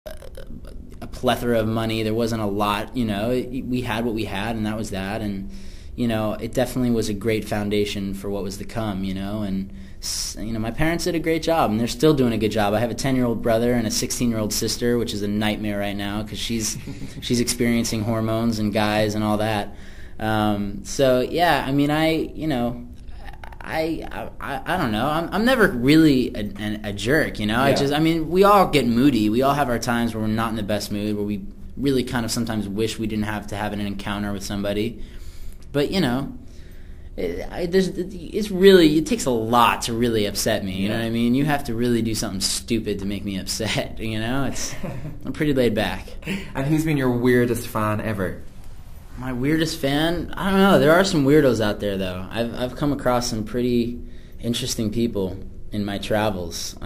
a plethora of money. There wasn't a lot, we had what we had, and that was that. And, it definitely was a great foundation for what was to come, and, my parents did a great job, and they're still doing a good job. I have a 10-year-old brother and a 16-year-old sister, which is a nightmare right now because she's experiencing hormones and guys and all that. So yeah, I mean, I don't know. I'm never really a jerk, Yeah. We all get moody. We all have our times where we're not in the best mood, where we really kind of sometimes wish we didn't have to have an encounter with somebody. But it takes a lot to really upset me. You know what I mean? You have to really do something stupid to make me upset. I'm pretty laid back. And who's been your weirdest fan ever? My weirdest fan? I don't know. There are some weirdos out there, though. I've come across some pretty interesting people in my travels.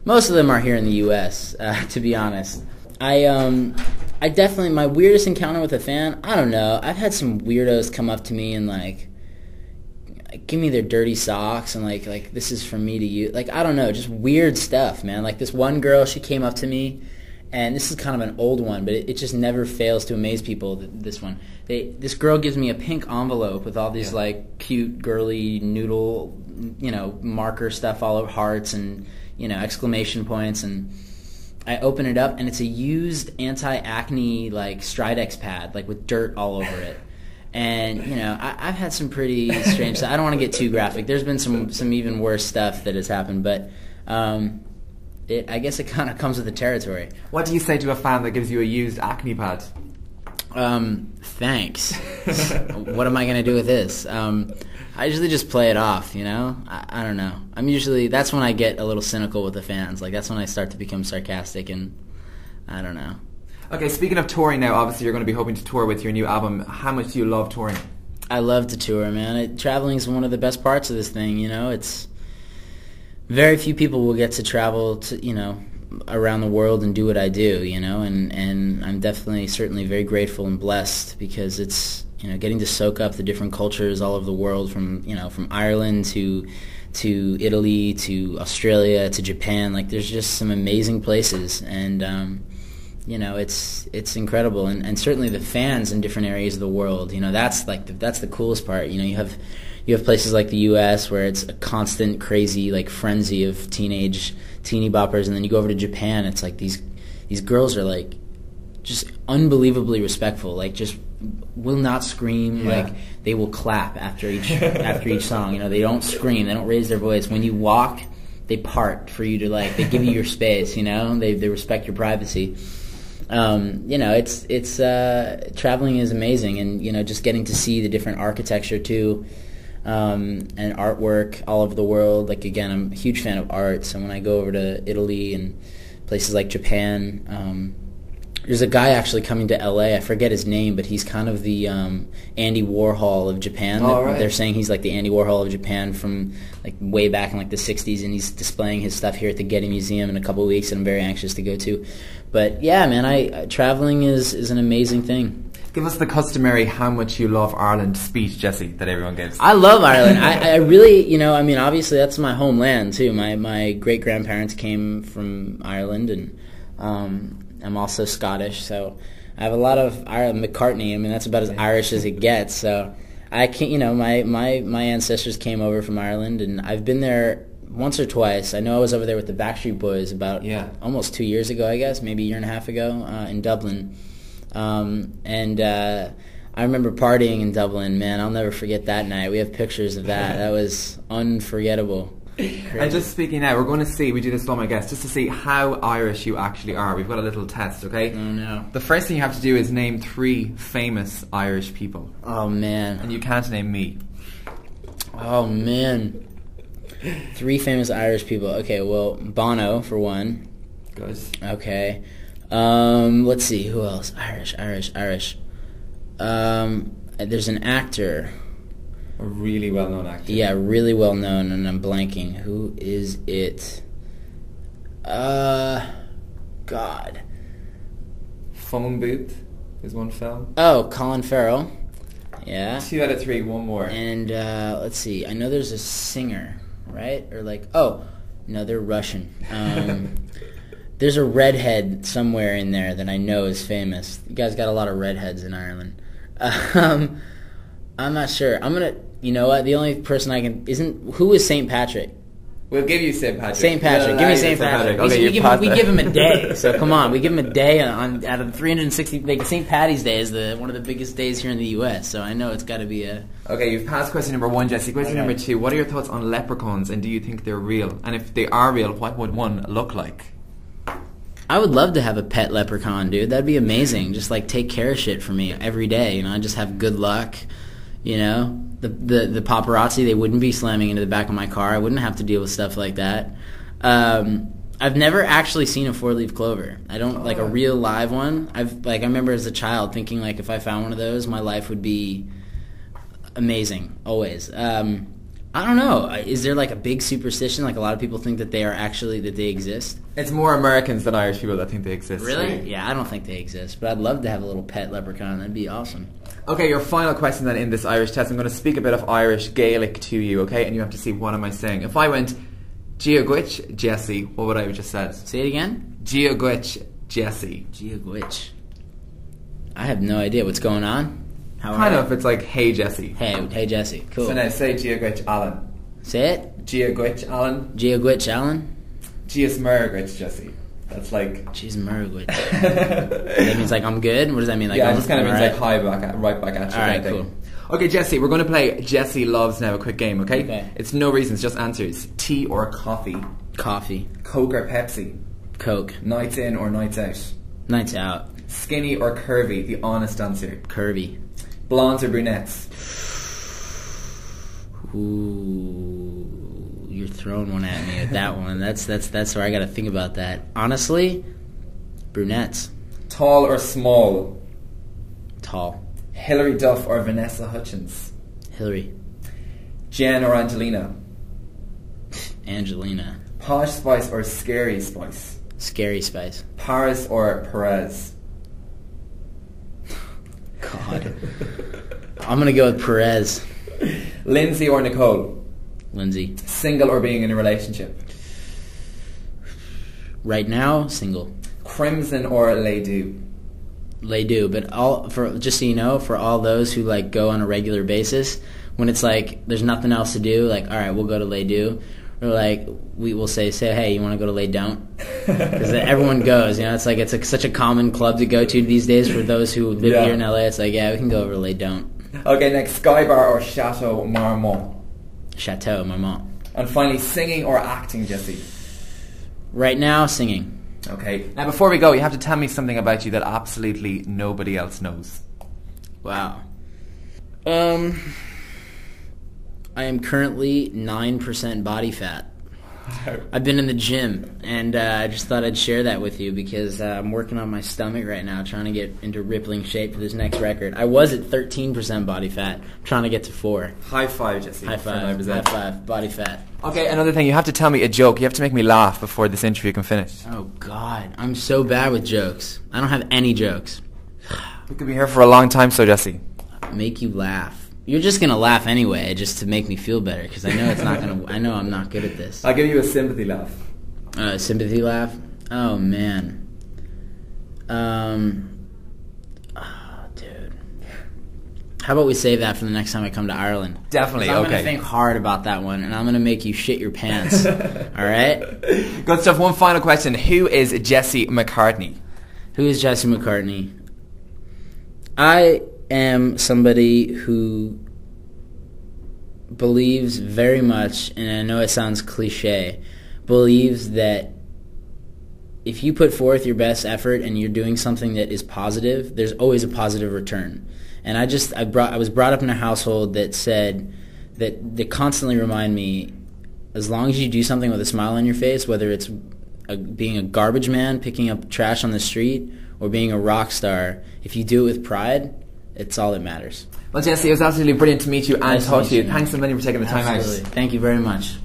Most of them are here in the U.S., to be honest. I definitely, my weirdest encounter with a fan, I don't know. I've had some weirdos come up to me and, give me their dirty socks and, like this is from me to you. I don't know, just weird stuff, man. Like, this one girl, she came up to me, and this is kind of an old one, but it just never fails to amaze people, this one. This girl gives me a pink envelope with all these, cute, girly, noodle, marker stuff all over, hearts and, exclamation points, and I open it up, and it's a used anti-acne, Stridex pad, with dirt all over it. And, I've had some pretty strange stuff. I don't want to get too graphic. There's been some even worse stuff that has happened, but I guess it kind of comes with the territory. What do you say to a fan that gives you a used acne pad? Thanks. What am I going to do with this? I usually just play it off, I don't know. That's when I get a little cynical with the fans. That's when I start to become sarcastic, and I don't know. Okay, speaking of touring now, obviously you're going to be hoping to tour with your new album. How much do you love touring? I love to tour, man. Traveling is one of the best parts of this thing, It's very few people will get to travel to, around the world and do what I do, and I'm certainly very grateful and blessed because it's, getting to soak up the different cultures all over the world from Ireland to Italy to Australia to Japan. There's just some amazing places, and it's incredible, and certainly the fans in different areas of the world, that's that's the coolest part. You have places like the U.S. where it's a constant crazy frenzy of teeny boppers, and then you go over to Japan, it's these girls are just unbelievably respectful, just will not scream. Yeah. They will clap after each song. They don't scream, they don't raise their voice. When you walk, they part for you to they give you your space. They respect your privacy. It's traveling is amazing, and just getting to see the different architecture too, and artwork all over the world. Again, I'm a huge fan of art, so when I go over to Italy and places like Japan, there's a guy actually coming to LA. I forget his name, but he's kind of the Andy Warhol of Japan. Oh, right. They're saying he's the Andy Warhol of Japan from way back in the 60s, and he's displaying his stuff here at the Getty Museum in a couple of weeks, and I'm very anxious to go to. But yeah, man, traveling is an amazing thing. Give us the customary "how much you love Ireland" speech, Jesse, that everyone gives. I love Ireland. I really, obviously that's my homeland too. My great grandparents came from Ireland, and I'm also Scottish, so I have a lot of McCartney. That's about as Irish as it gets. So I can't, my ancestors came over from Ireland, and I've been there once or twice. I know I was over there with the Backstreet Boys about almost 2 years ago, I guess, maybe a year and a half ago, in Dublin. And I remember partying in Dublin. Man, I'll never forget that night. We have pictures of that. That was unforgettable. Crazy. And just speaking now, we're going to see, we do this to all my guests, just to see how Irish you actually are. We've got a little test, okay? Oh, no. The first thing you have to do is name 3 famous Irish people. Oh, man. And you can't name me. Oh, man. 3 famous Irish people. Okay, well, Bono, for one. Good. Okay. Let's see, who else? Irish. There's an actor. A really well-known actor. Yeah, really well-known, and I'm blanking. Who is it? God. Phone Booth is one film. Oh, Colin Farrell. Yeah. 2 out of 3, one more. And, let's see, I know there's a singer, right? Or oh, no, they're Russian. There's a redhead somewhere in there that I know is famous. You guys got a lot of redheads in Ireland. I'm not sure. I'm gonna. You know what? The only person I can who is St. Patrick? We'll give you St. Patrick. St. Patrick. Give me St. Patrick. Okay, we give him a day. So come on, we give him a day out of 360. Like St. Patty's Day is one of the biggest days here in the U.S. So I know it's got to be a. Okay, you've passed question number 1, Jesse. Question number 2. What are your thoughts on leprechauns, and do you think they're real? And if they are real, what would one look like? I would love to have a pet leprechaun, dude. That'd be amazing. Just like take care of shit for me every day. You know, I just have good luck. You know, the paparazzi, they wouldn't be slamming into the back of my car. I wouldn't have to deal with stuff like that. I've never actually seen a 4-leaf clover. I don't like a real live one. I remember as a child thinking like if I found one of those, my life would be amazing always. I don't know. Is there like a big superstition? Like a lot of people think that they exist. It's more Americans than Irish people that think they exist. Really? Yeah, I don't think they exist. But I'd love to have a little pet leprechaun. That'd be awesome. Okay, your final question then in this Irish test. I'm going to speak a bit of Irish Gaelic to you, okay? And you have to see what am I saying. If I went, Giagwich, Jesse, what would I have just said? Say it again? Giagwich, Jesse. Giagwich. I have no idea what's going on. Kind of, it's like, hey Jesse. Hey Jesse, cool. So now say Giagwich Alan. Say it? Giagwich Alan. Giagwich Alan? Gias Mergwich Jesse. That's like... Jeez, Mergwich. That means like I'm good? What does that mean? Like, yeah, it just kind of means right? like hi right back at you. Alright, cool. Okay, Jesse, we're going to play Jesse Loves now, a quick game, okay? It's no reasons, just answers. Tea or coffee? Coffee. Coke or Pepsi? Coke. Nights in or nights out? Nights out. Skinny or curvy? The honest answer. Curvy. Blondes or brunettes? Ooh, you're throwing one at me with that one. That's where I got to think about that. Honestly, brunettes. Tall or small? Tall. Hilary Duff or Vanessa Hutchins? Hillary. Jen or Angelina? Angelina. Posh Spice or Scary Spice? Scary Spice. Paris or Perez? God. I'm going to go with Perez. Lindsay or Nicole? Lindsay. Single or being in a relationship? Right now, single. Crimson or Lay Do? Lay Do, but just so you know, for all those who like go on a regular basis, when it's like there's nothing else to do, like all right, we'll go to Lay Do, or like we will say hey, you want to go to Lay Don't? Because everyone goes, you know, it's like such a common club to go to these days for those who live here in LA. It's like yeah, we can go over to Lay Don't. Okay, next, Sky Bar or Chateau Marmont? Chateau Marmont. And finally, singing or acting, Jesse? Right now, singing. Okay. Now, before we go, you have to tell me something about you that absolutely nobody else knows. Wow. I am currently 9% body fat. I've been in the gym, and I just thought I'd share that with you because I'm working on my stomach right now, trying to get into rippling shape for this next record. I was at 13% body fat, trying to get to 4. High five, Jesse. High five, body fat. Okay, another thing, you have to tell me a joke. You have to make me laugh before this interview can finish. Oh, God. I'm so bad with jokes. I don't have any jokes. We could be here for a long time, so Jesse. Make you laugh. You're just gonna laugh anyway, just to make me feel better, because I know it's not gonna. I know I'm not good at this. I'll give you a sympathy laugh. Sympathy laugh. Oh man. Dude. How about we save that for the next time I come to Ireland? Definitely. I'm okay. gonna think hard about that one, and I'm gonna make you shit your pants. All right. Good stuff. One final question: who is Jesse McCartney? Who is Jesse McCartney? I am somebody who believes very much, and I know it sounds cliche, believes that if you put forth your best effort and you're doing something that is positive, there's always a positive return. And I was brought up in a household that said that they constantly remind me, as long as you do something with a smile on your face, whether it's being a garbage man picking up trash on the street or being a rock star, if you do it with pride, it's all that matters. Well, Jesse, it was absolutely brilliant to meet you and talk to you. Thanks so much for taking the time out. Thank you very much.